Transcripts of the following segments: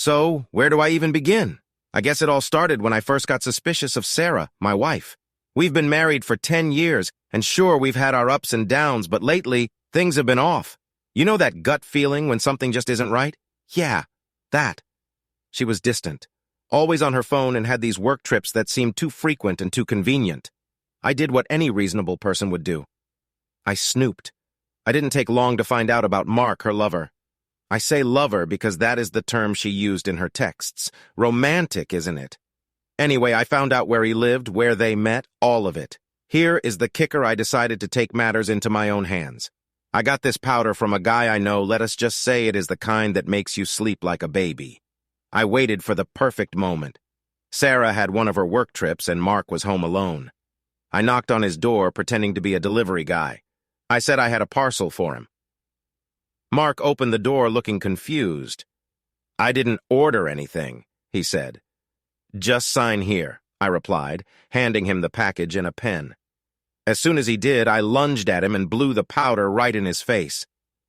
So, where do I even begin? I guess it all started when I first got suspicious of Sarah, my wife. We've been married for 10 years, and sure, we've had our ups and downs, but lately, things have been off. You know that gut feeling when something just isn't right? Yeah, that. She was distant, always on her phone, and had these work trips that seemed too frequent and too convenient. I did what any reasonable person would do. I snooped. I didn't take long to find out about Mark, her lover. I say lover because that is the term she used in her texts. Romantic, isn't it? Anyway, I found out where he lived, where they met, all of it. Here is the kicker: I decided to take matters into my own hands. I got this powder from a guy I know. Let us just say it is the kind that makes you sleep like a baby. I waited for the perfect moment. Sarah had one of her work trips and Mark was home alone. I knocked on his door, pretending to be a delivery guy. I said I had a parcel for him. Mark opened the door looking confused. "I didn't order anything," he said. "Just sign here," I replied, handing him the package and a pen. As soon as he did, I lunged at him and blew the powder right in his face.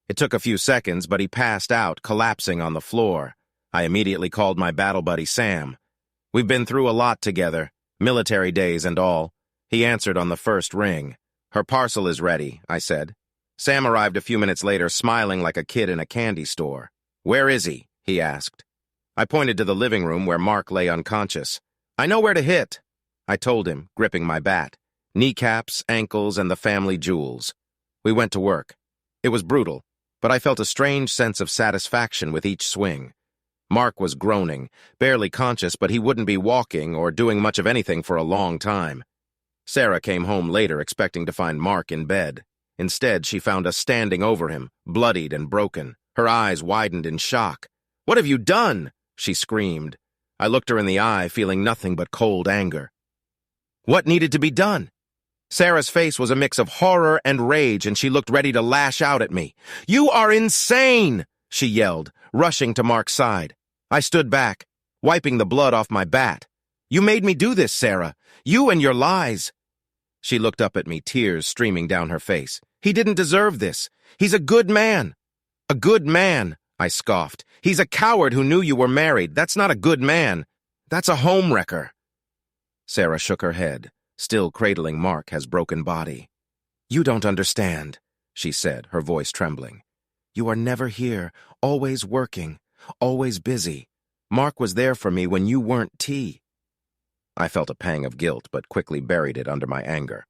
It took a few seconds, but he passed out, collapsing on the floor. I immediately called my battle buddy Sam. We've been through a lot together, military days and all. He answered on the first ring. "Her parcel is ready," I said. Sam arrived a few minutes later, smiling like a kid in a candy store. "Where is he?" he asked. I pointed to the living room where Mark lay unconscious. "I know where to hit," I told him, gripping my bat. Kneecaps, ankles, and the family jewels. We went to work. It was brutal, but I felt a strange sense of satisfaction with each swing. Mark was groaning, barely conscious, but he wouldn't be walking or doing much of anything for a long time. Sarah came home later expecting to find Mark in bed. Instead, she found us standing over him, bloodied and broken. Her eyes widened in shock. "What have you done?" she screamed. I looked her in the eye, feeling nothing but cold anger. What needed to be done? Sarah's face was a mix of horror and rage, and she looked ready to lash out at me. "You are insane!" she yelled, rushing to Mark's side. I stood back, wiping the blood off my bat. "You made me do this, Sarah. You and your lies." She looked up at me, tears streaming down her face. "He didn't deserve this. He's a good man." "A good man," I scoffed. "He's a coward who knew you were married. That's not a good man. That's a homewrecker." Sarah shook her head, still cradling Mark's broken body. "You don't understand," she said, her voice trembling. "You are never here, always working, always busy. Mark was there for me when you weren't T." I felt a pang of guilt, but quickly buried it under my anger.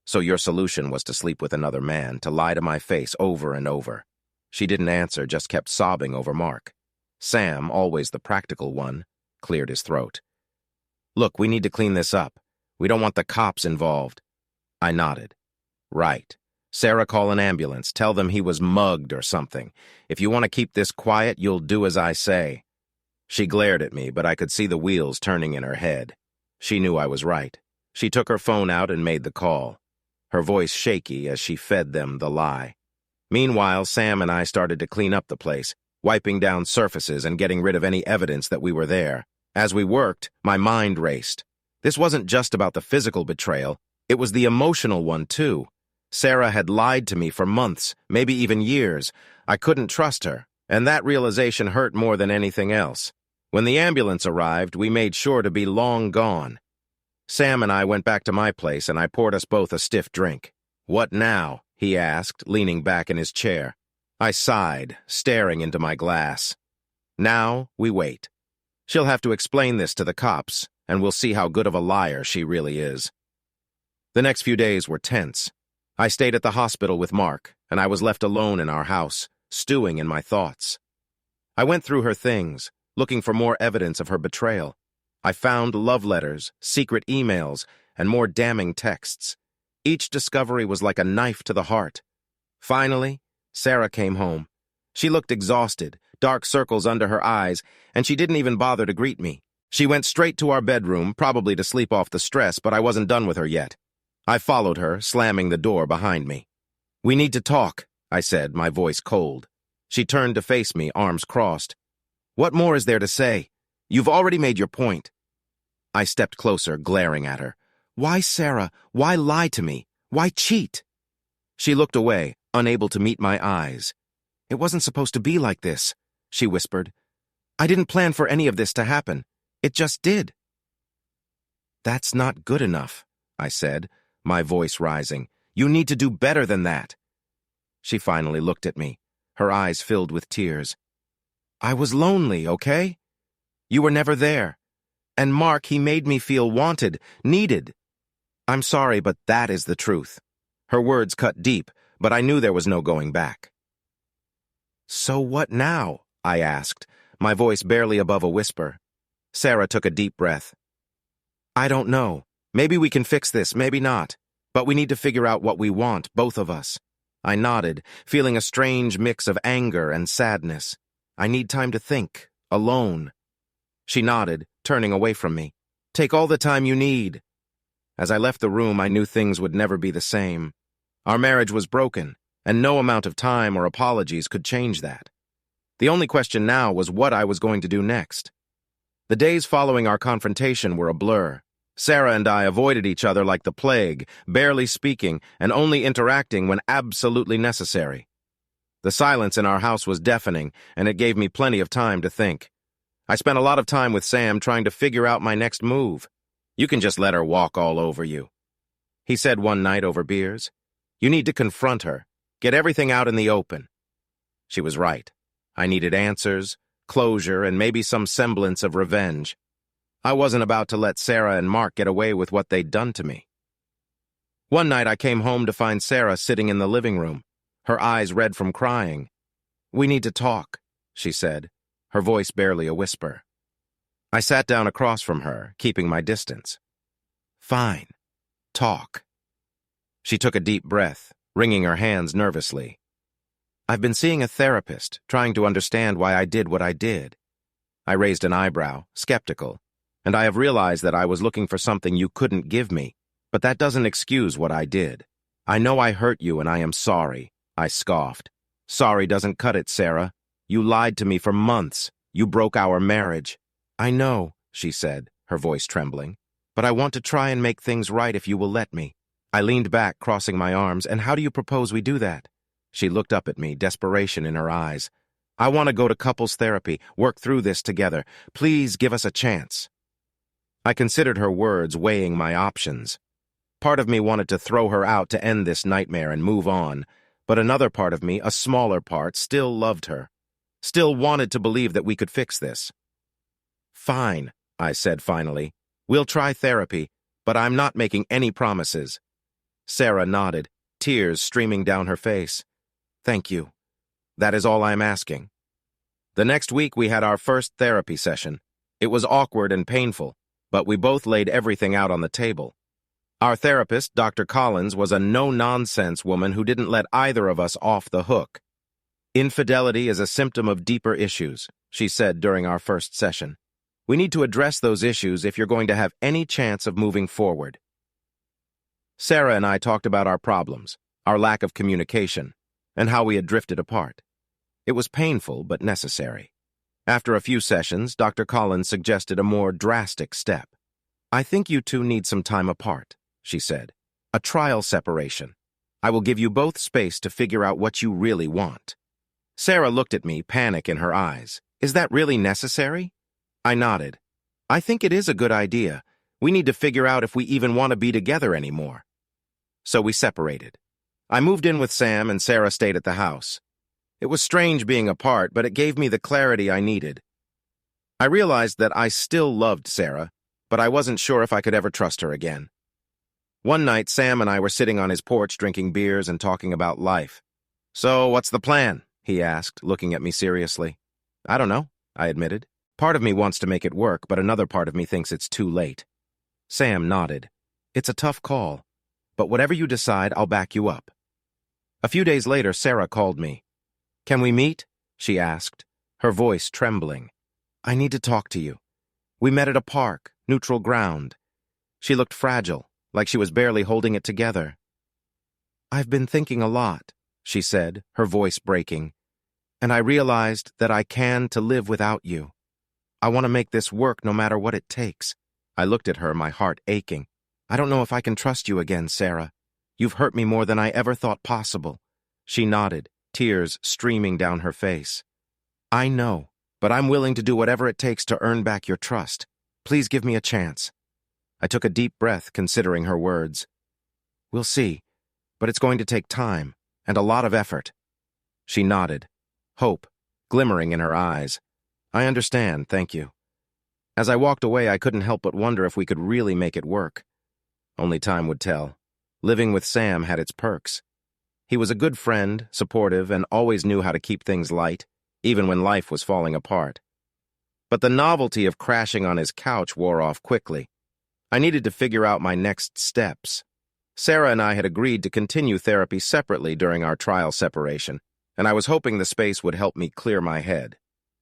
"So your solution was to sleep with another man, to lie to my face over and over." She didn't answer, just kept sobbing over Mark. Sam, always the practical one, cleared his throat. "Look, we need to clean this up. We don't want the cops involved." I nodded. "Right. Sarah, call an ambulance. Tell them he was mugged or something. If you want to keep this quiet, you'll do as I say." She glared at me, but I could see the wheels turning in her head. She knew I was right. She took her phone out and made the call, her voice shaky as she fed them the lie. Meanwhile, Sam and I started to clean up the place, wiping down surfaces and getting rid of any evidence that we were there. As we worked, my mind raced. This wasn't just about the physical betrayal, it was the emotional one, too. Sarah had lied to me for months, maybe even years. I couldn't trust her, and that realization hurt more than anything else. When the ambulance arrived, we made sure to be long gone. Sam and I went back to my place, and I poured us both a stiff drink. "What now?" he asked, leaning back in his chair. I sighed, staring into my glass. "Now we wait. She'll have to explain this to the cops, and we'll see how good of a liar she really is." The next few days were tense. I stayed at the hospital with Mark, and I was left alone in our house, stewing in my thoughts. I went through her things, looking for more evidence of her betrayal. I found love letters, secret emails, and more damning texts. Each discovery was like a knife to the heart. Finally, Sarah came home. She looked exhausted, dark circles under her eyes, and she didn't even bother to greet me. She went straight to our bedroom, probably to sleep off the stress, but I wasn't done with her yet. I followed her, slamming the door behind me. "We need to talk," I said, my voice cold. She turned to face me, arms crossed. "What more is there to say? You've already made your point." I stepped closer, glaring at her. "Why, Sarah? Why lie to me? Why cheat?" She looked away, unable to meet my eyes. "It wasn't supposed to be like this," she whispered. I didn't plan for any of this to happen. It just did. That's not good enough, I said, my voice rising. You need to do better than that. She finally looked at me, her eyes filled with tears. I was lonely, okay? You were never there. And Mark, he made me feel wanted, needed. I'm sorry, but that is the truth. Her words cut deep, but I knew there was no going back. So what now? I asked, my voice barely above a whisper. Sarah took a deep breath. I don't know. Maybe we can fix this, maybe not. But we need to figure out what we want, both of us. I nodded, feeling a strange mix of anger and sadness. I need time to think, alone. She nodded, turning away from me. Take all the time you need. As I left the room, I knew things would never be the same. Our marriage was broken, and no amount of time or apologies could change that. The only question now was what I was going to do next. The days following our confrontation were a blur. Sarah and I avoided each other like the plague, barely speaking and only interacting when absolutely necessary. The silence in our house was deafening, and it gave me plenty of time to think. I spent a lot of time with Sam trying to figure out my next move. You can just let her walk all over you, he said one night over beers. You need to confront her, get everything out in the open. She was right. I needed answers, closure, and maybe some semblance of revenge. I wasn't about to let Sarah and Mark get away with what they'd done to me. One night I came home to find Sarah sitting in the living room, her eyes red from crying. We need to talk, she said, her voice barely a whisper. I sat down across from her, keeping my distance. Fine. Talk. She took a deep breath, wringing her hands nervously. I've been seeing a therapist, trying to understand why I did what I did. I raised an eyebrow, skeptical, and I have realized that I was looking for something you couldn't give me, but that doesn't excuse what I did. I know I hurt you and I am sorry, I scoffed. Sorry doesn't cut it, Sarah. You lied to me for months. You broke our marriage. I know, she said, her voice trembling, but I want to try and make things right if you will let me. I leaned back, crossing my arms, and how do you propose we do that? She looked up at me, desperation in her eyes. I want to go to couples therapy, work through this together. Please give us a chance. I considered her words, weighing my options. Part of me wanted to throw her out to end this nightmare and move on, but another part of me, a smaller part, still loved her, still wanted to believe that we could fix this. Fine, I said finally. We'll try therapy, but I'm not making any promises. Sarah nodded, tears streaming down her face. Thank you. That is all I'm asking. The next week we had our first therapy session. It was awkward and painful, but we both laid everything out on the table. Our therapist, Dr. Collins, was a no-nonsense woman who didn't let either of us off the hook. Infidelity is a symptom of deeper issues, she said during our first session. We need to address those issues if you're going to have any chance of moving forward. Sarah and I talked about our problems, our lack of communication, and how we had drifted apart. It was painful but necessary. After a few sessions, Dr. Collins suggested a more drastic step. I think you two need some time apart, she said. A trial separation. I will give you both space to figure out what you really want. Sarah looked at me, panic in her eyes. Is that really necessary? I nodded. I think it is a good idea. We need to figure out if we even want to be together anymore. So we separated. I moved in with Sam and Sarah stayed at the house. It was strange being apart, but it gave me the clarity I needed. I realized that I still loved Sarah, but I wasn't sure if I could ever trust her again. One night, Sam and I were sitting on his porch drinking beers and talking about life. So, what's the plan? He asked, looking at me seriously. I don't know, I admitted. Part of me wants to make it work, but another part of me thinks it's too late. Sam nodded. It's a tough call, but whatever you decide, I'll back you up. A few days later, Sarah called me. Can we meet? She asked, her voice trembling. I need to talk to you. We met at a park, neutral ground. She looked fragile, like she was barely holding it together. I've been thinking a lot, she said, her voice breaking, and I realized that I can to live without you. I want to make this work no matter what it takes. I looked at her, my heart aching. I don't know if I can trust you again, Sarah. You've hurt me more than I ever thought possible. She nodded, tears streaming down her face. I know, but I'm willing to do whatever it takes to earn back your trust. Please give me a chance." I took a deep breath, considering her words. "We'll see, but it's going to take time and a lot of effort." She nodded, hope glimmering in her eyes. "I understand, thank you." As I walked away, I couldn't help but wonder if we could really make it work. Only time would tell. Living with Sam had its perks. He was a good friend, supportive, and always knew how to keep things light, even when life was falling apart. But the novelty of crashing on his couch wore off quickly. I needed to figure out my next steps. Sarah and I had agreed to continue therapy separately during our trial separation, and I was hoping the space would help me clear my head.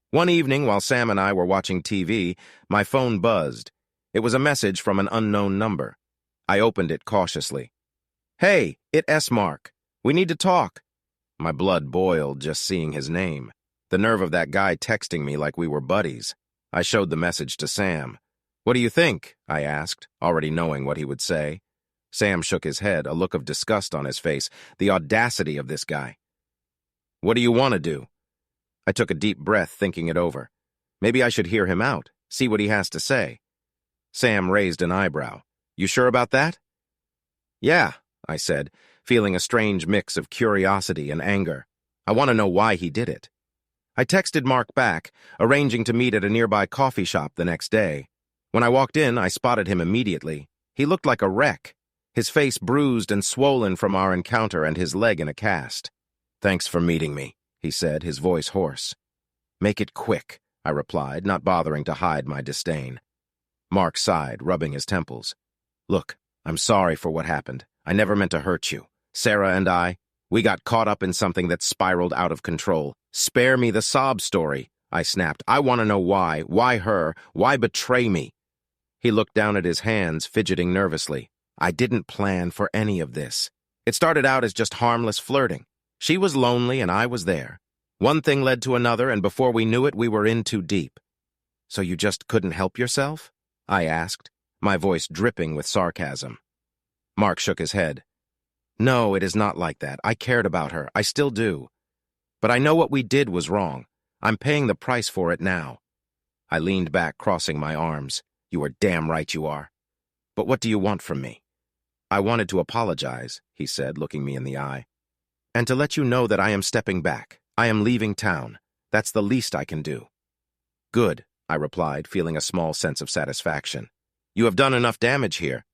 One evening, while Sam and I were watching TV, my phone buzzed. It was a message from an unknown number. I opened it cautiously. "Hey, it's Mark. We need to talk." My blood boiled just seeing his name. The nerve of that guy texting me like we were buddies. I showed the message to Sam. "What do you think?" I asked, already knowing what he would say. Sam shook his head, a look of disgust on his face. The audacity of this guy. "What do you want to do?" I took a deep breath, thinking it over. Maybe I should hear him out, see what he has to say. Sam raised an eyebrow. "You sure about that?" "Yeah," I said, feeling a strange mix of curiosity and anger. I want to know why he did it. I texted Mark back, arranging to meet at a nearby coffee shop the next day. When I walked in, I spotted him immediately. He looked like a wreck, his face bruised and swollen from our encounter and his leg in a cast. "Thanks for meeting me," he said, his voice hoarse. "Make it quick," I replied, not bothering to hide my disdain. Mark sighed, rubbing his temples. "Look, I'm sorry for what happened. I never meant to hurt you. Sarah and we got caught up in something that spiraled out of control. Spare me the sob story," I snapped. "I want to know why. Why her? Why betray me?" He looked down at his hands, fidgeting nervously. "I didn't plan for any of this. It started out as just harmless flirting. She was lonely and I was there. One thing led to another, and before we knew it, we were in too deep." "So you just couldn't help yourself?" I asked, my voice dripping with sarcasm. Mark shook his head. "No, it is not like that. I cared about her. I still do. But I know what we did was wrong. I'm paying the price for it now." I leaned back, crossing my arms. "You are damn right you are. But what do you want from me?" "I wanted to apologize," he said, looking me in the eye. "And to let you know that I am stepping back. I am leaving town. That's the least I can do." "Good," I replied, feeling a small sense of satisfaction. "You have done enough damage here."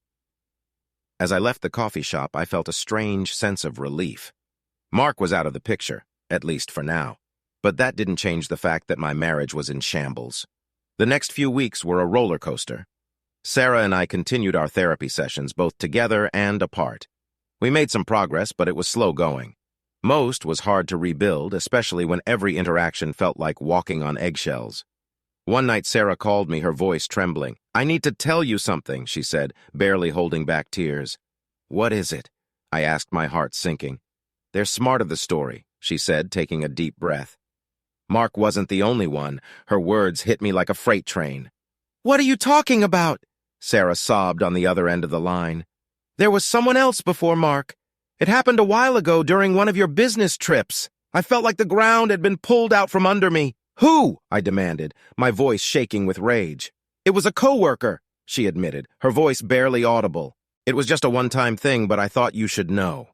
As I left the coffee shop, I felt a strange sense of relief. Mark was out of the picture, at least for now. But that didn't change the fact that my marriage was in shambles. The next few weeks were a roller coaster. Sarah and I continued our therapy sessions, both together and apart. We made some progress, but it was slow going. Most was hard to rebuild, especially when every interaction felt like walking on eggshells. One night Sarah called me, her voice trembling. "I need to tell you something," she said, barely holding back tears. "What is it?" I asked, my heart sinking. "They're smart of the story," she said, taking a deep breath. Mark wasn't the only one. Her words hit me like a freight train. "What are you talking about?" Sarah sobbed on the other end of the line. "There was someone else before Mark. It happened a while ago during one of your business trips. I felt like the ground had been pulled out from under me." "Who?" I demanded, my voice shaking with rage. "It was a coworker," she admitted, her voice barely audible. "It was just a one-time thing, but I thought you should know."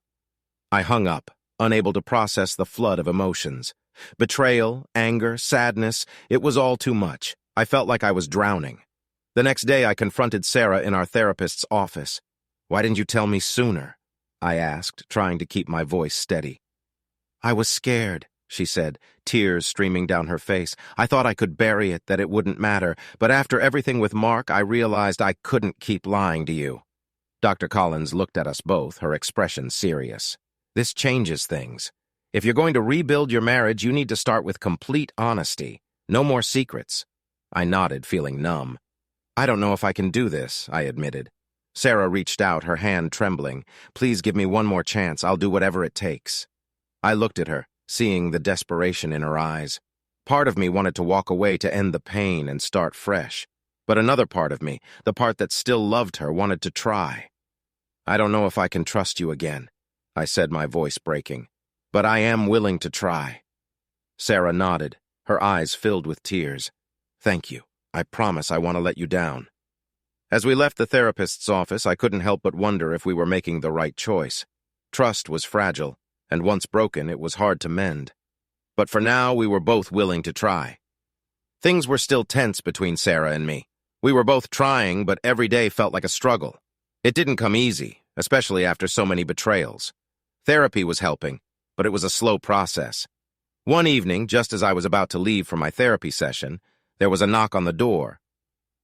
I hung up, unable to process the flood of emotions. Betrayal, anger, sadness, it was all too much. I felt like I was drowning. The next day, I confronted Sarah in our therapist's office. "Why didn't you tell me sooner?" I asked, trying to keep my voice steady. "I was scared," she said, tears streaming down her face. "I thought I could bury it, that it wouldn't matter, but after everything with Mark, I realized I couldn't keep lying to you." Dr. Collins looked at us both, her expression serious. "This changes things. If you're going to rebuild your marriage, you need to start with complete honesty. No more secrets." I nodded, feeling numb. "I don't know if I can do this," I admitted. Sarah reached out, her hand trembling. "Please give me one more chance. I'll do whatever it takes." I looked at her, seeing the desperation in her eyes. Part of me wanted to walk away to end the pain and start fresh. But another part of me, the part that still loved her, wanted to try. "I don't know if I can trust you again," I said, my voice breaking. "But I am willing to try." Sarah nodded. Her eyes filled with tears. "Thank you. I promise I want to let you down." As we left the therapist's office, I couldn't help but wonder if we were making the right choice. Trust was fragile, and once broken, it was hard to mend. But for now, we were both willing to try. Things were still tense between Sarah and me. We were both trying, but every day felt like a struggle. It didn't come easy, especially after so many betrayals. Therapy was helping, but it was a slow process. One evening, just as I was about to leave for my therapy session, there was a knock on the door.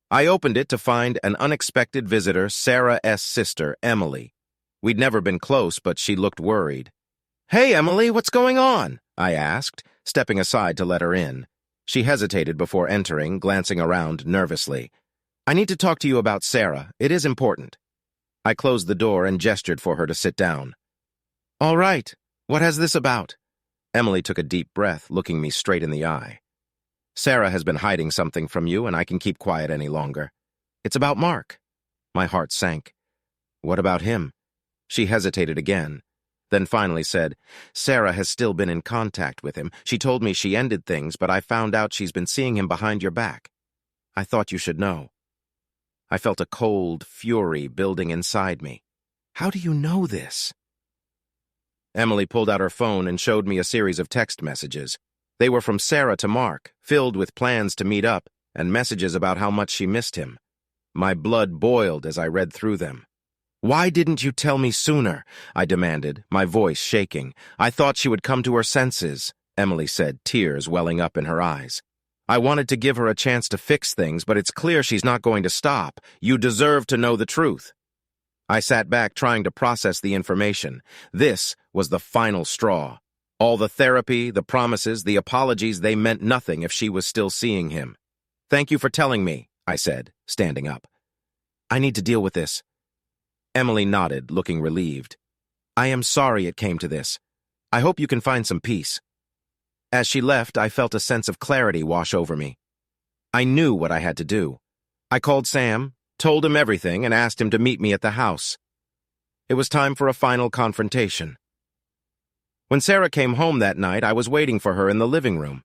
I opened it to find an unexpected visitor, Sarah's sister, Emily. We'd never been close, but she looked worried. "Hey, Emily, what's going on?" I asked, stepping aside to let her in. She hesitated before entering, glancing around nervously. "I need to talk to you about Sarah. It is important." I closed the door and gestured for her to sit down. "All right. What has this about?" Emily took a deep breath, looking me straight in the eye. "Sarah has been hiding something from you, and I can keep quiet any longer. It's about Mark." My heart sank. "What about him?" She hesitated again, then finally said, "Sarah has still been in contact with him. She told me she ended things, but I found out she's been seeing him behind your back. I thought you should know." I felt a cold fury building inside me. "How do you know this?" Emily pulled out her phone and showed me a series of text messages. They were from Sarah to Mark, filled with plans to meet up and messages about how much she missed him. My blood boiled as I read through them. "Why didn't you tell me sooner?" I demanded, my voice shaking. "I thought she would come to her senses," Emily said, tears welling up in her eyes. "I wanted to give her a chance to fix things, but it's clear she's not going to stop. You deserve to know the truth." I sat back trying to process the information. This was the final straw. All the therapy, the promises, the apologies, they meant nothing if she was still seeing him. "Thank you for telling me," I said, standing up. "I need to deal with this." Emily nodded, looking relieved. "I am sorry it came to this. I hope you can find some peace." As she left, I felt a sense of clarity wash over me. I knew what I had to do. I called Sam, told him everything, and asked him to meet me at the house. It was time for a final confrontation. When Sarah came home that night, I was waiting for her in the living room.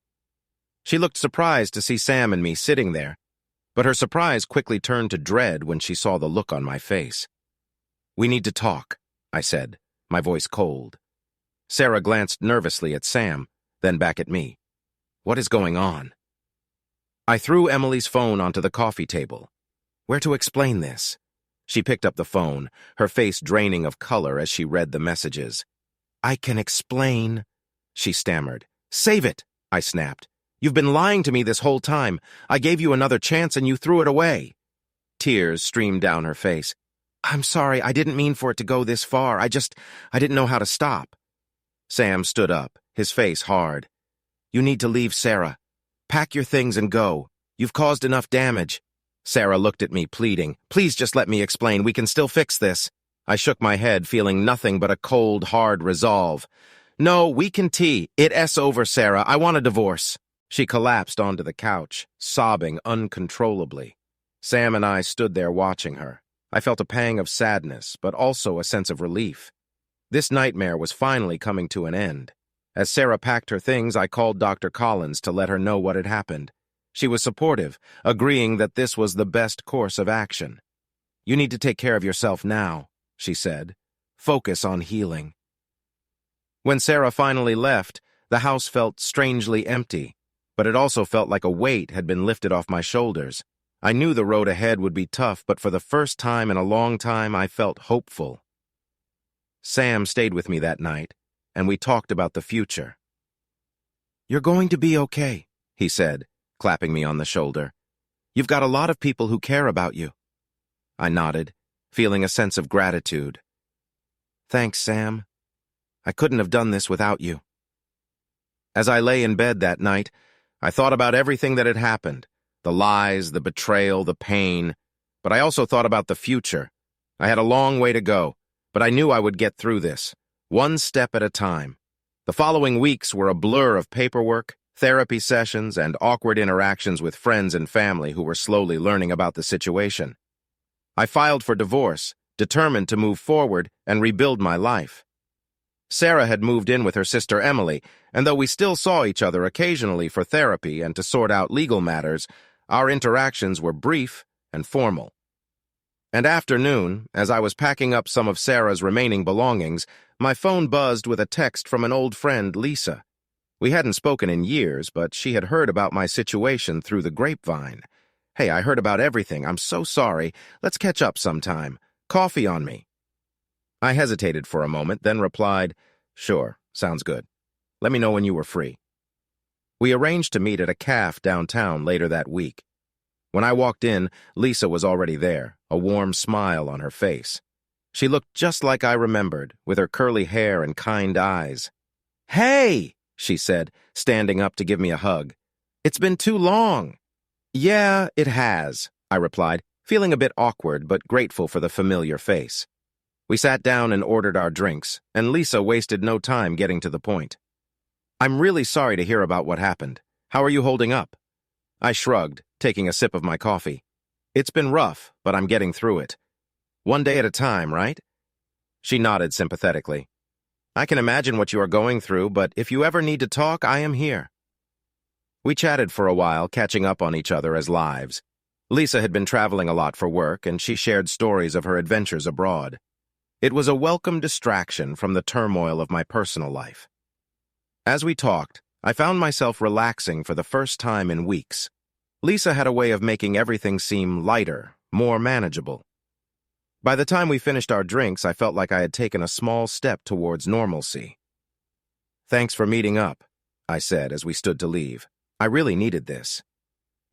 She looked surprised to see Sam and me sitting there, but her surprise quickly turned to dread when she saw the look on my face. "We need to talk," I said, my voice cold. Sarah glanced nervously at Sam, then back at me. "What is going on?" I threw Emily's phone onto the coffee table. Where to explain this? She picked up the phone, her face draining of color as she read the messages. "I can explain," she stammered. "Save it," I snapped. "You've been lying to me this whole time. I gave you another chance and you threw it away." Tears streamed down her face. "I'm sorry, I didn't mean for it to go this far. I didn't know how to stop." Sam stood up, his face hard. "You need to leave Sarah. Pack your things and go. You've caused enough damage." Sarah looked at me, pleading. "Please just let me explain. We can still fix this." I shook my head, feeling nothing but a cold, hard resolve. "No, we can It's over, Sarah. I want a divorce." She collapsed onto the couch, sobbing uncontrollably. Sam and I stood there watching her. I felt a pang of sadness, but also a sense of relief. This nightmare was finally coming to an end. As Sarah packed her things, I called Dr. Collins to let her know what had happened. She was supportive, agreeing that this was the best course of action. "You need to take care of yourself now," she said. "Focus on healing." When Sarah finally left, the house felt strangely empty, but it also felt like a weight had been lifted off my shoulders. I knew the road ahead would be tough, but for the first time in a long time, I felt hopeful. Sam stayed with me that night, and we talked about the future. "You're going to be okay," he said, clapping me on the shoulder. "You've got a lot of people who care about you." I nodded, feeling a sense of gratitude. "Thanks, Sam. I couldn't have done this without you." As I lay in bed that night, I thought about everything that had happened, the lies, the betrayal, the pain, but I also thought about the future. I had a long way to go, but I knew I would get through this, one step at a time. The following weeks were a blur of paperwork, therapy sessions, and awkward interactions with friends and family who were slowly learning about the situation. I filed for divorce, determined to move forward and rebuild my life. Sarah had moved in with her sister Emily, and though we still saw each other occasionally for therapy and to sort out legal matters, our interactions were brief and formal. And after noon, as I was packing up some of Sarah's remaining belongings, my phone buzzed with a text from an old friend, Lisa. We hadn't spoken in years, but she had heard about my situation through the grapevine. "Hey, I heard about everything. I'm so sorry. Let's catch up sometime. Coffee on me." I hesitated for a moment, then replied, "Sure, sounds good. Let me know when you were free." We arranged to meet at a cafe downtown later that week. When I walked in, Lisa was already there, a warm smile on her face. She looked just like I remembered, with her curly hair and kind eyes. "Hey!" she said, standing up to give me a hug. "It's been too long." "Yeah, it has," I replied, feeling a bit awkward but grateful for the familiar face. We sat down and ordered our drinks, and Lisa wasted no time getting to the point. "I'm really sorry to hear about what happened. How are you holding up?" I shrugged, taking a sip of my coffee. "It's been rough, but I'm getting through it. One day at a time, right?" She nodded sympathetically. "I can imagine what you are going through, but if you ever need to talk, I am here." We chatted for a while, catching up on each other as lives. Lisa had been traveling a lot for work, and she shared stories of her adventures abroad. It was a welcome distraction from the turmoil of my personal life. As we talked, I found myself relaxing for the first time in weeks. Lisa had a way of making everything seem lighter, more manageable. By the time we finished our drinks, I felt like I had taken a small step towards normalcy. "Thanks for meeting up," I said as we stood to leave. "I really needed this."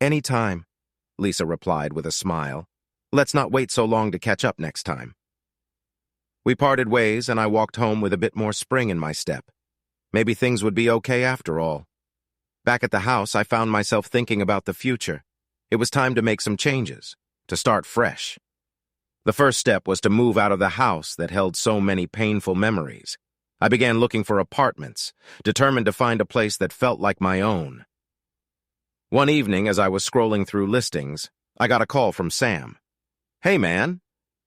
"Any time," Lisa replied with a smile. "Let's not wait so long to catch up next time." We parted ways, and I walked home with a bit more spring in my step. Maybe things would be okay after all. Back at the house, I found myself thinking about the future. It was time to make some changes, to start fresh. The first step was to move out of the house that held so many painful memories. I began looking for apartments, determined to find a place that felt like my own. One evening, as I was scrolling through listings, I got a call from Sam. "Hey, man,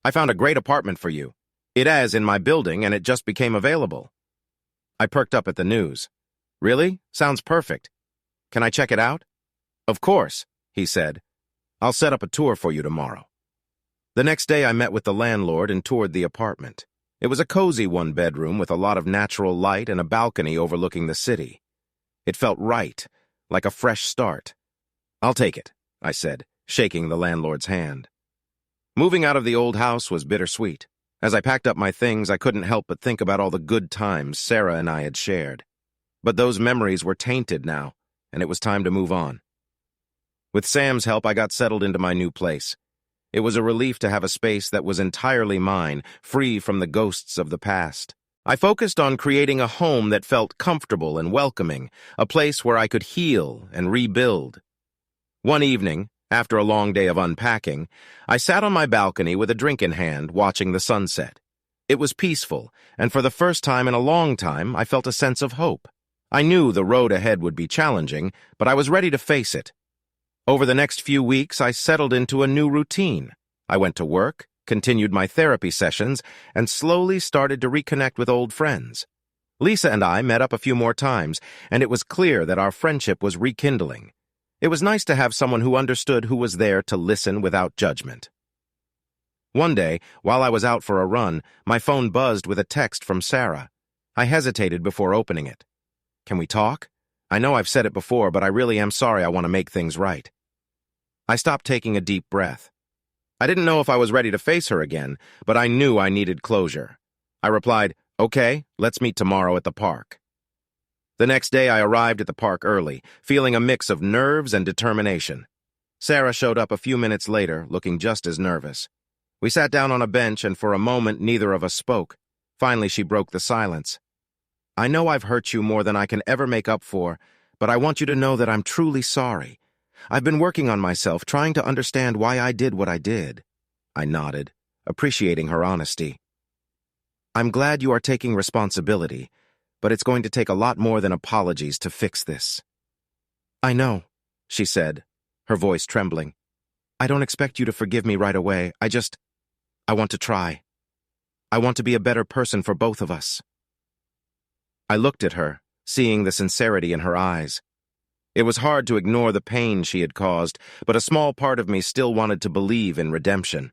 I found a great apartment for you. It is in my building, and it just became available." I perked up at the news. "Really? Sounds perfect. Can I check it out?" "Of course," he said. "I'll set up a tour for you tomorrow." The next day I met with the landlord and toured the apartment. It was a cozy one-bedroom with a lot of natural light and a balcony overlooking the city. It felt right, like a fresh start. "I'll take it," I said, shaking the landlord's hand. Moving out of the old house was bittersweet. As I packed up my things, I couldn't help but think about all the good times Sarah and I had shared. But those memories were tainted now, and it was time to move on. With Sam's help, I got settled into my new place. It was a relief to have a space that was entirely mine, free from the ghosts of the past. I focused on creating a home that felt comfortable and welcoming, a place where I could heal and rebuild. One evening, after a long day of unpacking, I sat on my balcony with a drink in hand, watching the sunset. It was peaceful, and for the first time in a long time, I felt a sense of hope. I knew the road ahead would be challenging, but I was ready to face it. Over the next few weeks, I settled into a new routine. I went to work, continued my therapy sessions, and slowly started to reconnect with old friends. Lisa and I met up a few more times, and it was clear that our friendship was rekindling. It was nice to have someone who understood, who was there to listen without judgment. One day, while I was out for a run, my phone buzzed with a text from Sarah. I hesitated before opening it. "Can we talk? I know I've said it before, but I really am sorry. I want to make things right." I stopped, taking a deep breath. I didn't know if I was ready to face her again, but I knew I needed closure. I replied, "Okay, let's meet tomorrow at the park." The next day I arrived at the park early, feeling a mix of nerves and determination. Sarah showed up a few minutes later, looking just as nervous. We sat down on a bench, and for a moment neither of us spoke. Finally she broke the silence. "I know I've hurt you more than I can ever make up for, but I want you to know that I'm truly sorry. I've been working on myself, trying to understand why I did what I did." I nodded, appreciating her honesty. "I'm glad you are taking responsibility, but it's going to take a lot more than apologies to fix this." "I know," she said, her voice trembling. "I don't expect you to forgive me right away. I want to try. I want to be a better person for both of us." I looked at her, seeing the sincerity in her eyes. It was hard to ignore the pain she had caused, but a small part of me still wanted to believe in redemption.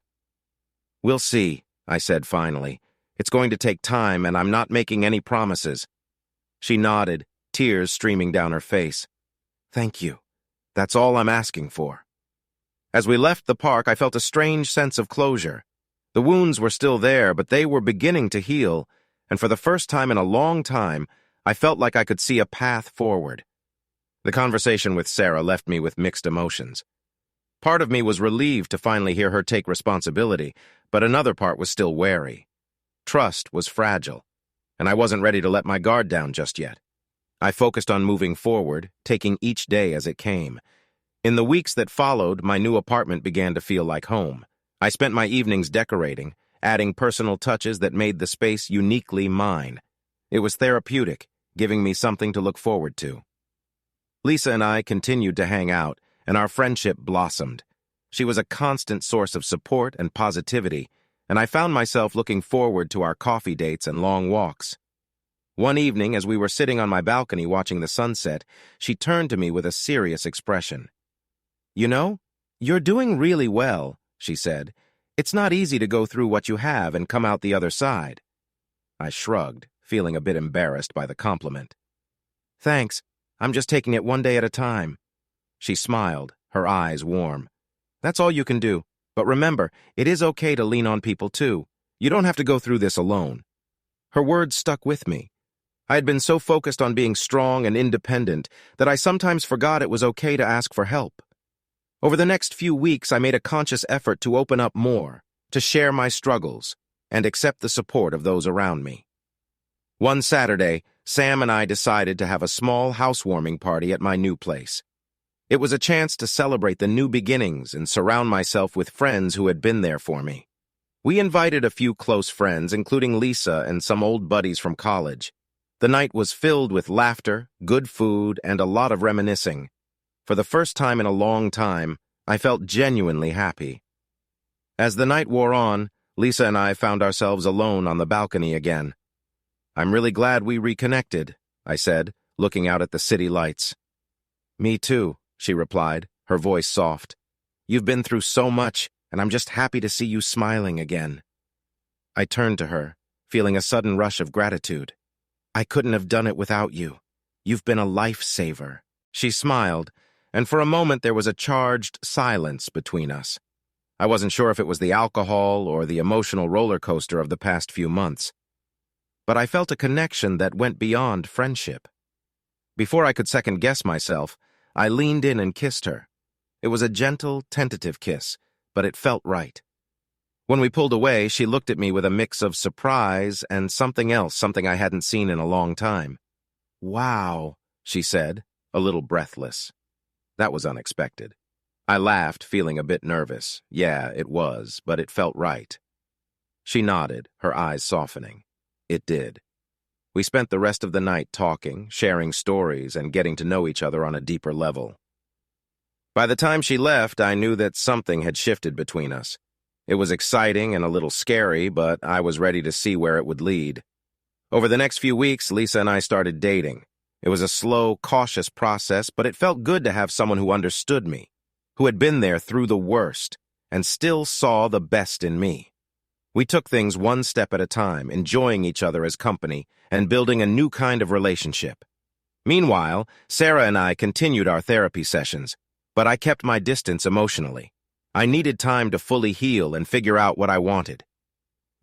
"We'll see," I said finally. "It's going to take time, and I'm not making any promises." She nodded, tears streaming down her face. "Thank you. That's all I'm asking for." As we left the park, I felt a strange sense of closure. The wounds were still there, but they were beginning to heal, and for the first time in a long time, I felt like I could see a path forward. The conversation with Sarah left me with mixed emotions. Part of me was relieved to finally hear her take responsibility, but another part was still wary. Trust was fragile, and I wasn't ready to let my guard down just yet. I focused on moving forward, taking each day as it came. In the weeks that followed, my new apartment began to feel like home. I spent my evenings decorating, adding personal touches that made the space uniquely mine. It was therapeutic, giving me something to look forward to. Lisa and I continued to hang out, and our friendship blossomed. She was a constant source of support and positivity, and I found myself looking forward to our coffee dates and long walks. One evening, as we were sitting on my balcony watching the sunset, she turned to me with a serious expression. "You know, you're doing really well," she said. "It's not easy to go through what you have and come out the other side." I shrugged, feeling a bit embarrassed by the compliment. "Thanks. I'm just taking it one day at a time." She smiled, her eyes warm. "That's all you can do. But remember, it is okay to lean on people too. You don't have to go through this alone." Her words stuck with me. I had been so focused on being strong and independent that I sometimes forgot it was okay to ask for help. Over the next few weeks, I made a conscious effort to open up more, to share my struggles, and accept the support of those around me. One Saturday, Sam and I decided to have a small housewarming party at my new place. It was a chance to celebrate the new beginnings and surround myself with friends who had been there for me. We invited a few close friends, including Lisa and some old buddies from college. The night was filled with laughter, good food, and a lot of reminiscing. For the first time in a long time, I felt genuinely happy. As the night wore on, Lisa and I found ourselves alone on the balcony again. "I'm really glad we reconnected," I said, looking out at the city lights. "Me too," she replied, her voice soft. "You've been through so much, and I'm just happy to see you smiling again." I turned to her, feeling a sudden rush of gratitude. "I couldn't have done it without you. You've been a lifesaver." She smiled, and for a moment there was a charged silence between us. I wasn't sure if it was the alcohol or the emotional roller coaster of the past few months. But I felt a connection that went beyond friendship. Before I could second-guess myself, I leaned in and kissed her. It was a gentle, tentative kiss, but it felt right. When we pulled away, she looked at me with a mix of surprise and something else, something I hadn't seen in a long time. "Wow," she said, a little breathless. That was unexpected. I laughed, feeling a bit nervous. Yeah, it was, but it felt right. She nodded, her eyes softening. It did. We spent the rest of the night talking, sharing stories, and getting to know each other on a deeper level. By the time she left, I knew that something had shifted between us. It was exciting and a little scary, but I was ready to see where it would lead. Over the next few weeks, Lisa and I started dating. It was a slow, cautious process, but it felt good to have someone who understood me, who had been there through the worst, and still saw the best in me. We took things one step at a time, enjoying each other as company and building a new kind of relationship. Meanwhile, Sarah and I continued our therapy sessions, but I kept my distance emotionally. I needed time to fully heal and figure out what I wanted.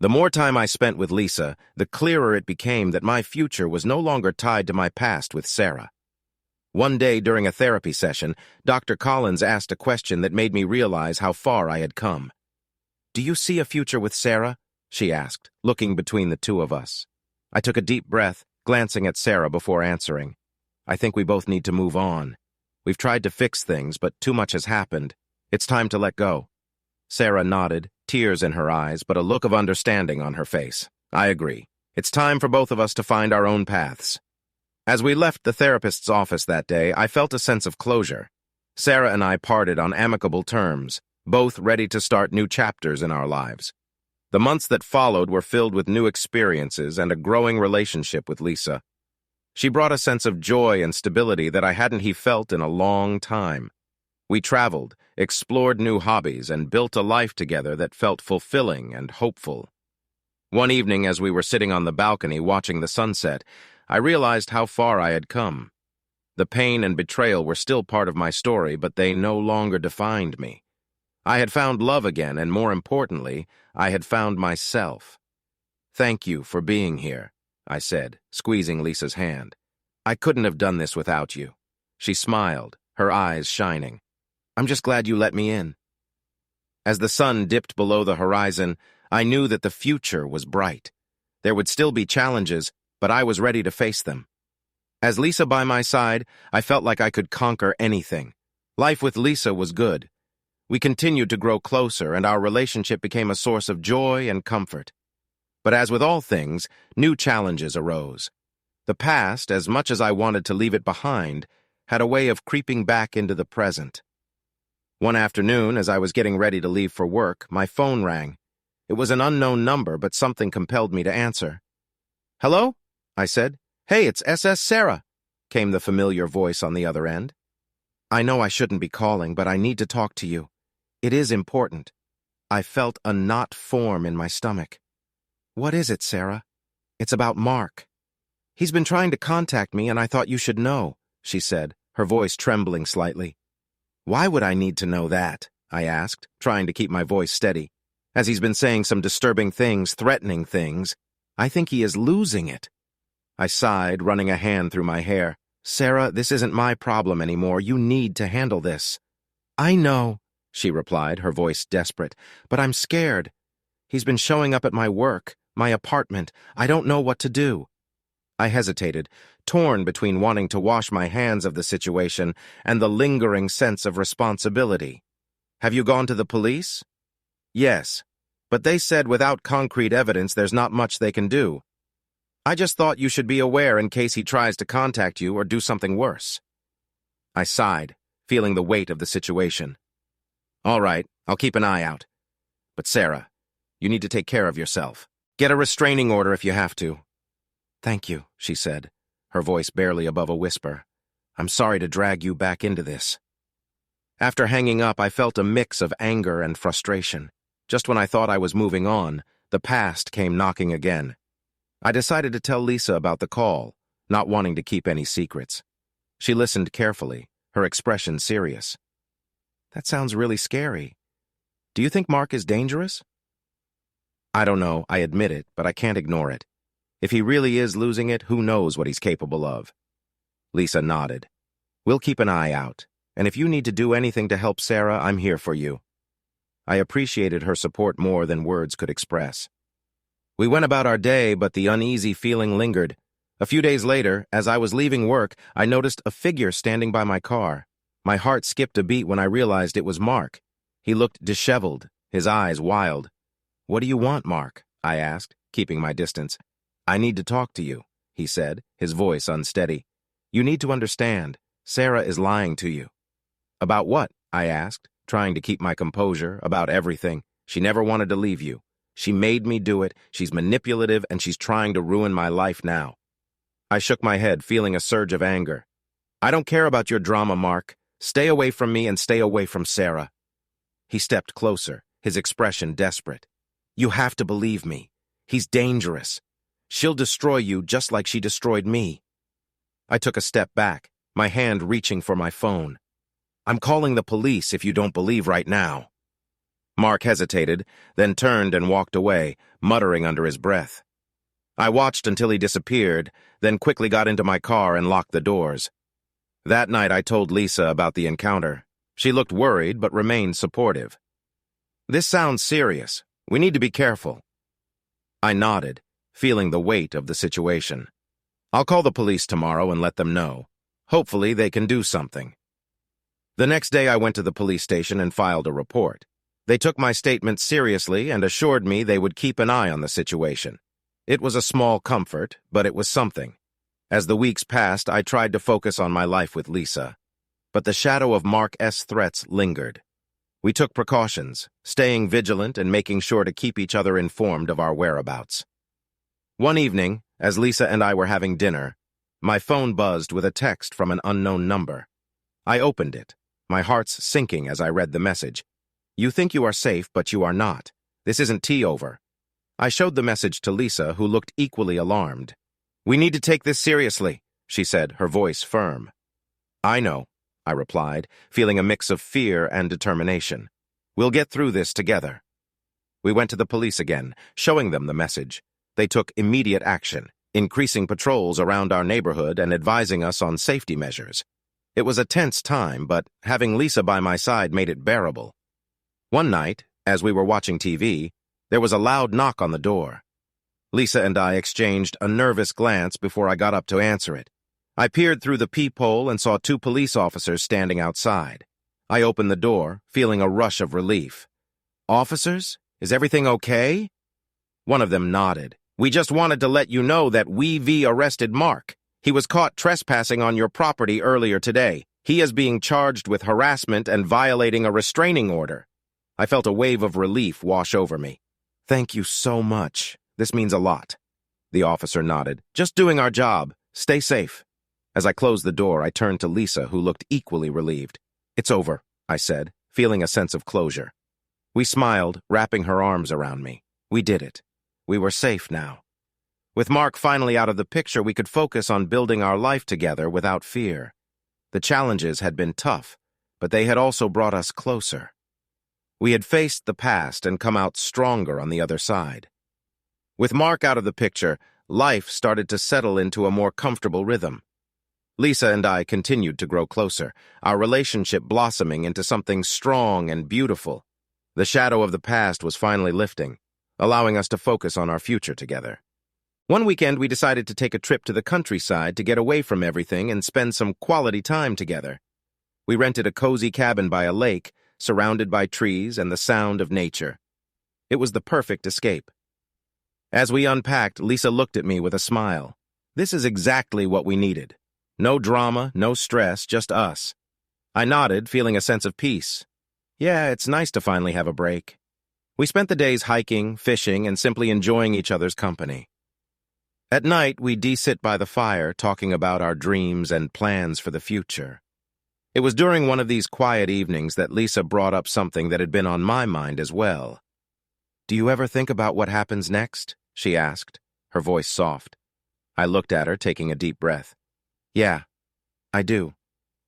The more time I spent with Lisa, the clearer it became that my future was no longer tied to my past with Sarah. One day during a therapy session, Dr. Collins asked a question that made me realize how far I had come. "Do you see a future with Sarah?" she asked, looking between the two of us. I took a deep breath, glancing at Sarah before answering. "I think we both need to move on. We've tried to fix things, but too much has happened. It's time to let go." Sarah nodded, tears in her eyes, but a look of understanding on her face. "I agree. It's time for both of us to find our own paths." As we left the therapist's office that day, I felt a sense of closure. Sarah and I parted on amicable terms, both ready to start new chapters in our lives. The months that followed were filled with new experiences and a growing relationship with Lisa. She brought a sense of joy and stability that I hadn't felt in a long time. We traveled, explored new hobbies, and built a life together that felt fulfilling and hopeful. One evening, as we were sitting on the balcony watching the sunset, I realized how far I had come. The pain and betrayal were still part of my story, but they no longer defined me. I had found love again, and more importantly, I had found myself. "Thank you for being here," I said, squeezing Lisa's hand. "I couldn't have done this without you." She smiled, her eyes shining. "I'm just glad you let me in." As the sun dipped below the horizon, I knew that the future was bright. There would still be challenges, but I was ready to face them. As Lisa by my side, I felt like I could conquer anything. Life with Lisa was good. We continued to grow closer, and our relationship became a source of joy and comfort. But as with all things, new challenges arose. The past, as much as I wanted to leave it behind, had a way of creeping back into the present. One afternoon, as I was getting ready to leave for work, my phone rang. It was an unknown number, but something compelled me to answer. "Hello?" I said. "Hey, it's SS Sarah," came the familiar voice on the other end. "I know I shouldn't be calling, but I need to talk to you. It is important." I felt a knot form in my stomach. "What is it, Sarah?" "It's about Mark. He's been trying to contact me, and I thought you should know," she said, her voice trembling slightly. "Why would I need to know that?" I asked, trying to keep my voice steady. "As he's been saying some disturbing things, threatening things. I think he is losing it." I sighed, running a hand through my hair. "Sarah, this isn't my problem anymore. You need to handle this." "I know," she replied, her voice desperate, "but I'm scared. He's been showing up at my work, my apartment. I don't know what to do." I hesitated, torn between wanting to wash my hands of the situation and the lingering sense of responsibility. "Have you gone to the police?" "Yes, but they said without concrete evidence there's not much they can do. I just thought you should be aware in case he tries to contact you or do something worse." I sighed, feeling the weight of the situation. "All right, I'll keep an eye out. But Sarah, you need to take care of yourself. Get a restraining order if you have to." "Thank you," she said, her voice barely above a whisper. "I'm sorry to drag you back into this." After hanging up, I felt a mix of anger and frustration. Just when I thought I was moving on, the past came knocking again. I decided to tell Lisa about the call, not wanting to keep any secrets. She listened carefully, her expression serious. "That sounds really scary. Do you think Mark is dangerous?" "I don't know, I admit it, but I can't ignore it. If he really is losing it, who knows what he's capable of?" Lisa nodded. "We'll keep an eye out, and if you need to do anything to help Sarah, I'm here for you." I appreciated her support more than words could express. We went about our day, but the uneasy feeling lingered. A few days later, as I was leaving work, I noticed a figure standing by my car. My heart skipped a beat when I realized it was Mark. He looked disheveled, his eyes wild. "What do you want, Mark?" I asked, keeping my distance. "I need to talk to you," he said, his voice unsteady. "You need to understand. Sarah is lying to you." "About what?" I asked, trying to keep my composure. "About everything. She never wanted to leave you. She made me do it, she's manipulative, and she's trying to ruin my life now." I shook my head, feeling a surge of anger. "I don't care about your drama, Mark. Stay away from me and stay away from Sarah." He stepped closer, his expression desperate. "You have to believe me. He's dangerous. She'll destroy you just like she destroyed me." I took a step back, my hand reaching for my phone. "I'm calling the police if you don't believe right now." Mark hesitated, then turned and walked away, muttering under his breath. I watched until he disappeared, then quickly got into my car and locked the doors. That night I told Lisa about the encounter. She looked worried but remained supportive. "This sounds serious. We need to be careful." I nodded, feeling the weight of the situation. "I'll call the police tomorrow and let them know. Hopefully they can do something." The next day I went to the police station and filed a report. They took my statement seriously and assured me they would keep an eye on the situation. It was a small comfort, but it was something. As the weeks passed, I tried to focus on my life with Lisa. But the shadow of Mark's threats lingered. We took precautions, staying vigilant and making sure to keep each other informed of our whereabouts. One evening, as Lisa and I were having dinner, My phone buzzed with a text from an unknown number. I opened it, my heart's sinking as I read the message. "You think you are safe, but you are not. This isn't tea over." I showed the message to Lisa, who looked equally alarmed. "We need to take this seriously," she said, her voice firm. "I know," I replied, feeling a mix of fear and determination. "We'll get through this together." We went to the police again, showing them the message. They took immediate action, increasing patrols around our neighborhood and advising us on safety measures. It was a tense time, but having Lisa by my side made it bearable. One night, as we were watching TV, there was a loud knock on the door. Lisa and I exchanged a nervous glance before I got up to answer it. I peered through the peephole and saw 2 police officers standing outside. I opened the door, feeling a rush of relief. "Officers, is everything okay?" One of them nodded. "We just wanted to let you know that we've arrested Mark. He was caught trespassing on your property earlier today. He is being charged with harassment and violating a restraining order." I felt a wave of relief wash over me. "Thank you so much. This means a lot." The officer nodded. "Just doing our job. Stay safe." As I closed the door, I turned to Lisa, who looked equally relieved. "It's over," I said, feeling a sense of closure. We smiled, wrapping her arms around me. We did it. We were safe now. With Mark finally out of the picture, we could focus on building our life together without fear. The challenges had been tough, but they had also brought us closer. We had faced the past and come out stronger on the other side. With Mark out of the picture, life started to settle into a more comfortable rhythm. Lisa and I continued to grow closer, our relationship blossoming into something strong and beautiful. The shadow of the past was finally lifting, allowing us to focus on our future together. One weekend, we decided to take a trip to the countryside to get away from everything and spend some quality time together. We rented a cozy cabin by a lake, surrounded by trees and the sound of nature. It was the perfect escape. As we unpacked, Lisa looked at me with a smile. This is exactly what we needed. No drama, no stress, just us. I nodded, feeling a sense of peace. Yeah, it's nice to finally have a break. We spent the days hiking, fishing, and simply enjoying each other's company. At night, we'd sit by the fire, talking about our dreams and plans for the future. It was during one of these quiet evenings that Lisa brought up something that had been on my mind as well. "Do you ever think about what happens next?" she asked, her voice soft. I looked at her, taking a deep breath. "Yeah, I do.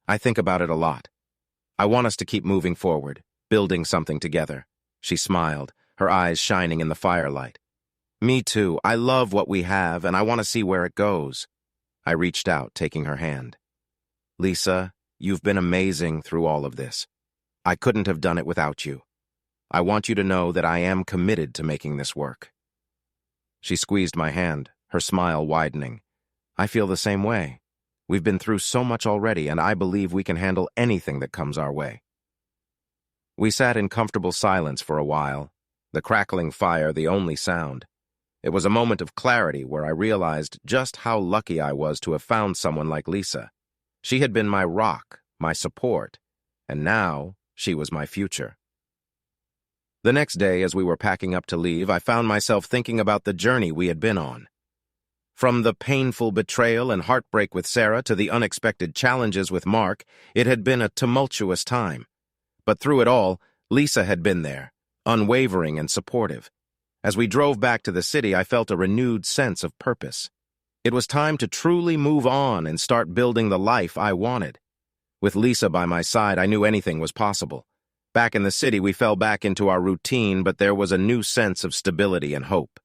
I think about it a lot. I want us to keep moving forward, building something together." She smiled, her eyes shining in the firelight. "Me too. I love what we have, and I want to see where it goes." I reached out, taking her hand. "Lisa, you've been amazing through all of this. I couldn't have done it without you. I want you to know that I am committed to making this work." She squeezed my hand, her smile widening. "I feel the same way. We've been through so much already, and I believe we can handle anything that comes our way." We sat in comfortable silence for a while, the crackling fire the only sound. It was a moment of clarity where I realized just how lucky I was to have found someone like Lisa. She had been my rock, my support, and now she was my future. The next day, as we were packing up to leave, I found myself thinking about the journey we had been on. From the painful betrayal and heartbreak with Sarah to the unexpected challenges with Mark, it had been a tumultuous time. But through it all, Lisa had been there, unwavering and supportive. As we drove back to the city, I felt a renewed sense of purpose. It was time to truly move on and start building the life I wanted. With Lisa by my side, I knew anything was possible. Back in the city, we fell back into our routine, but there was a new sense of stability and hope.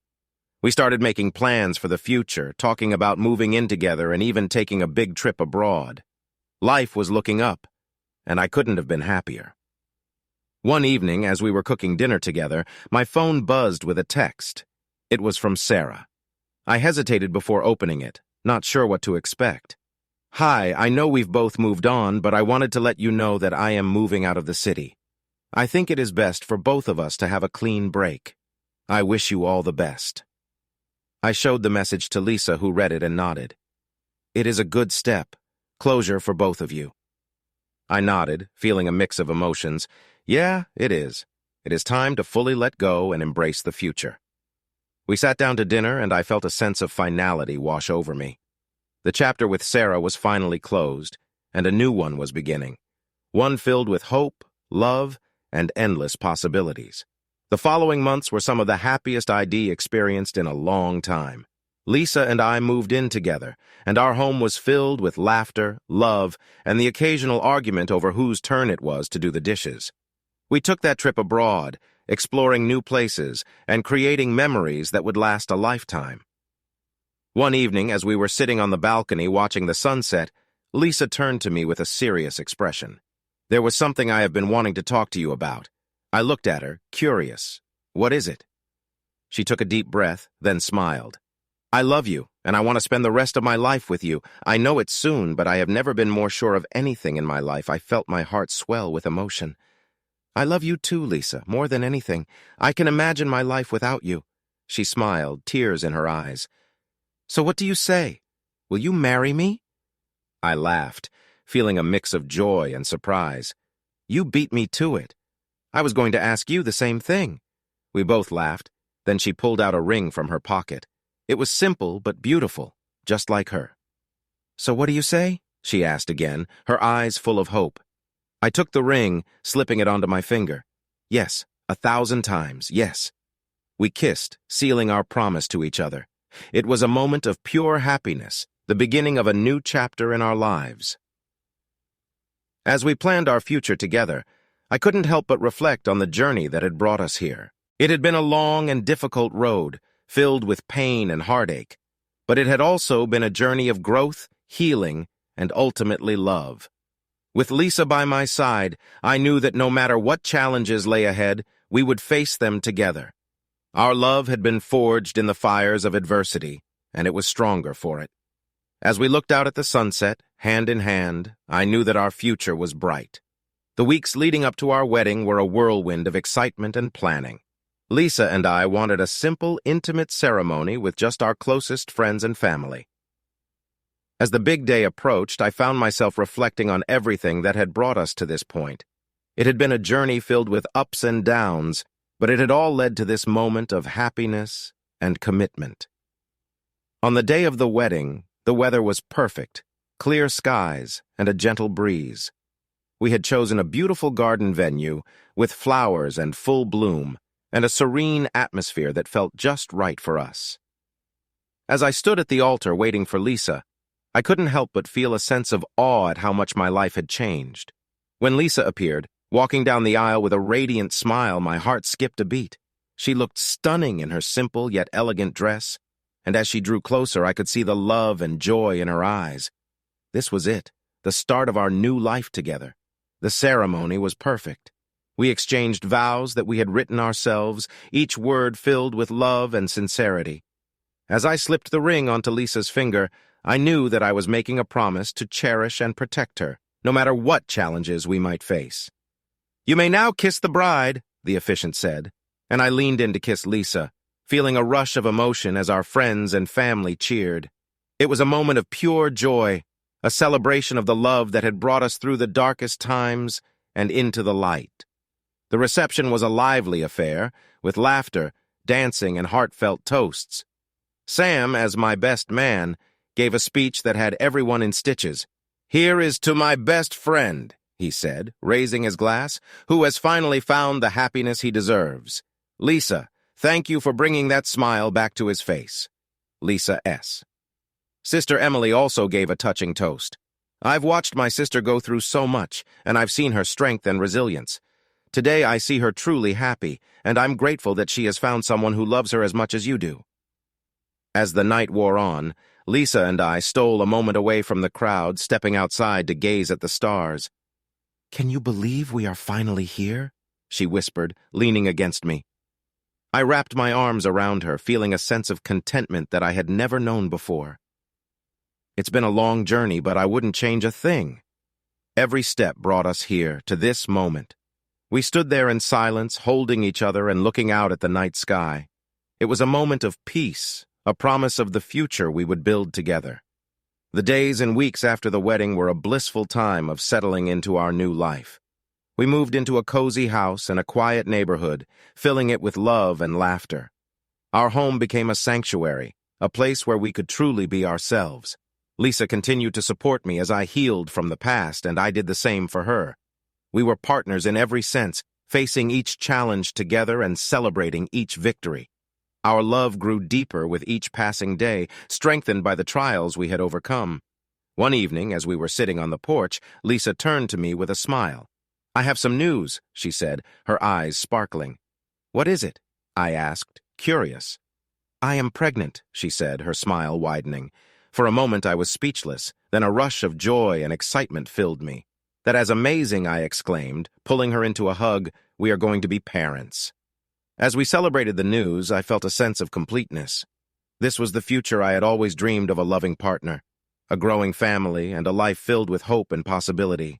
We started making plans for the future, talking about moving in together and even taking a big trip abroad. Life was looking up, and I couldn't have been happier. One evening, as we were cooking dinner together, my phone buzzed with a text. It was from Sarah. I hesitated before opening it, not sure what to expect. "Hi, I know we've both moved on, but I wanted to let you know that I am moving out of the city. I think it is best for both of us to have a clean break. I wish you all the best." I showed the message to Lisa, who read it and nodded. "It is a good step. Closure for both of you." I nodded, feeling a mix of emotions. Yeah, it is. It is time to fully let go and embrace the future. We sat down to dinner, and I felt a sense of finality wash over me. The chapter with Sarah was finally closed, and a new one was beginning. One filled with hope, love, and endless possibilities. The following months were some of the happiest I'd experienced in a long time. Lisa and I moved in together, and our home was filled with laughter, love, and the occasional argument over whose turn it was to do the dishes. We took that trip abroad, exploring new places and creating memories that would last a lifetime. One evening, as we were sitting on the balcony watching the sunset, Lisa turned to me with a serious expression. "There was something I have been wanting to talk to you about." I looked at her, curious. "What is it?" She took a deep breath, then smiled. "I love you, and I want to spend the rest of my life with you. I know it's soon, but I have never been more sure of anything in my life. I felt my heart swell with emotion. "I love you too, Lisa, more than anything. I can imagine my life without you." She smiled, tears in her eyes. "So what do you say? Will you marry me?" I laughed, feeling a mix of joy and surprise. "You beat me to it. I was going to ask you the same thing." We both laughed. Then she pulled out a ring from her pocket. It was simple but beautiful, just like her. "So what do you say?" she asked again, her eyes full of hope. I took the ring, slipping it onto my finger. "Yes, 1,000 times, yes." We kissed, sealing our promise to each other. It was a moment of pure happiness, the beginning of a new chapter in our lives. As we planned our future together, I couldn't help but reflect on the journey that had brought us here. It had been a long and difficult road, filled with pain and heartache, but it had also been a journey of growth, healing, and ultimately love. With Lisa by my side, I knew that no matter what challenges lay ahead, we would face them together. Our love had been forged in the fires of adversity, and it was stronger for it. As we looked out at the sunset, hand in hand, I knew that our future was bright. The weeks leading up to our wedding were a whirlwind of excitement and planning. Lisa and I wanted a simple, intimate ceremony with just our closest friends and family. As the big day approached, I found myself reflecting on everything that had brought us to this point. It had been a journey filled with ups and downs, but it had all led to this moment of happiness and commitment. On the day of the wedding, the weather was perfect, clear skies and a gentle breeze. We had chosen a beautiful garden venue with flowers and full bloom, and a serene atmosphere that felt just right for us. As I stood at the altar waiting for Lisa, I couldn't help but feel a sense of awe at how much my life had changed. When Lisa appeared, walking down the aisle with a radiant smile, my heart skipped a beat. She looked stunning in her simple yet elegant dress, and as she drew closer, I could see the love and joy in her eyes. This was it, the start of our new life together. The ceremony was perfect. We exchanged vows that we had written ourselves, each word filled with love and sincerity. As I slipped the ring onto Lisa's finger, I knew that I was making a promise to cherish and protect her, no matter what challenges we might face. "You may now kiss the bride," the officiant said, and I leaned in to kiss Lisa, feeling a rush of emotion as our friends and family cheered. It was a moment of pure joy, a celebration of the love that had brought us through the darkest times and into the light. The reception was a lively affair, with laughter, dancing, and heartfelt toasts. Sam, as my best man, gave a speech that had everyone in stitches. "Here is to my best friend," he said, raising his glass, "who has finally found the happiness he deserves. Lisa, thank you for bringing that smile back to his face. Lisa S." Sister Emily also gave a touching toast. "I've watched my sister go through so much, and I've seen her strength and resilience. Today I see her truly happy, and I'm grateful that she has found someone who loves her as much as you do." As the night wore on, Lisa and I stole a moment away from the crowd, stepping outside to gaze at the stars. "Can you believe we are finally here?" she whispered, leaning against me. I wrapped my arms around her, feeling a sense of contentment that I had never known before. It's been a long journey, but I wouldn't change a thing. Every step brought us here, to this moment. We stood there in silence, holding each other and looking out at the night sky. It was a moment of peace, a promise of the future we would build together. The days and weeks after the wedding were a blissful time of settling into our new life. We moved into a cozy house and a quiet neighborhood, filling it with love and laughter. Our home became a sanctuary, a place where we could truly be ourselves. Lisa continued to support me as I healed from the past, and I did the same for her. We were partners in every sense, facing each challenge together and celebrating each victory. Our love grew deeper with each passing day, strengthened by the trials we had overcome. One evening, as we were sitting on the porch, Lisa turned to me with a smile. "I have some news," she said, her eyes sparkling. "What is it?" I asked, curious. "I am pregnant," she said, her smile widening. For a moment I was speechless, then a rush of joy and excitement filled me. "That is amazing," I exclaimed, pulling her into a hug. "We are going to be parents." As we celebrated the news, I felt a sense of completeness. This was the future I had always dreamed of: a loving partner, a growing family, and a life filled with hope and possibility.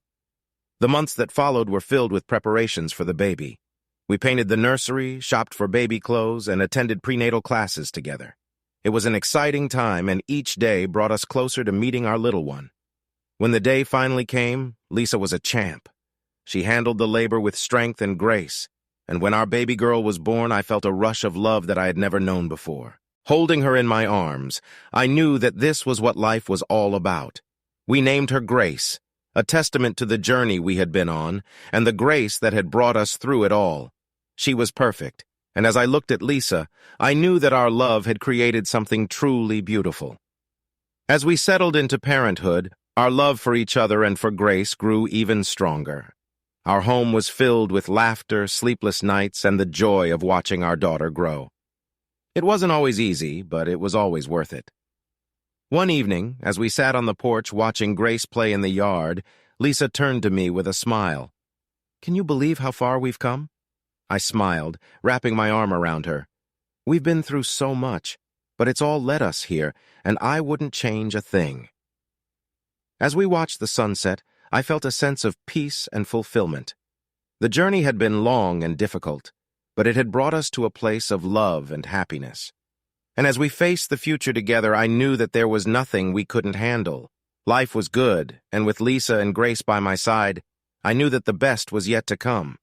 The months that followed were filled with preparations for the baby. We painted the nursery, shopped for baby clothes, and attended prenatal classes together. It was an exciting time, and each day brought us closer to meeting our little one. When the day finally came, Lisa was a champ. She handled the labor with strength and grace, and when our baby girl was born, I felt a rush of love that I had never known before. Holding her in my arms, I knew that this was what life was all about. We named her Grace, a testament to the journey we had been on, and the grace that had brought us through it all. She was perfect, and as I looked at Lisa, I knew that our love had created something truly beautiful. As we settled into parenthood, our love for each other and for Grace grew even stronger. Our home was filled with laughter, sleepless nights, and the joy of watching our daughter grow. It wasn't always easy, but it was always worth it. One evening, as we sat on the porch watching Grace play in the yard, Lisa turned to me with a smile. "Can you believe how far we've come?" I smiled, wrapping my arm around her. "We've been through so much, but it's all led us here, and I wouldn't change a thing." As we watched the sunset, I felt a sense of peace and fulfillment. The journey had been long and difficult, but it had brought us to a place of love and happiness. And as we faced the future together, I knew that there was nothing we couldn't handle. Life was good, and with Lisa and Grace by my side, I knew that the best was yet to come.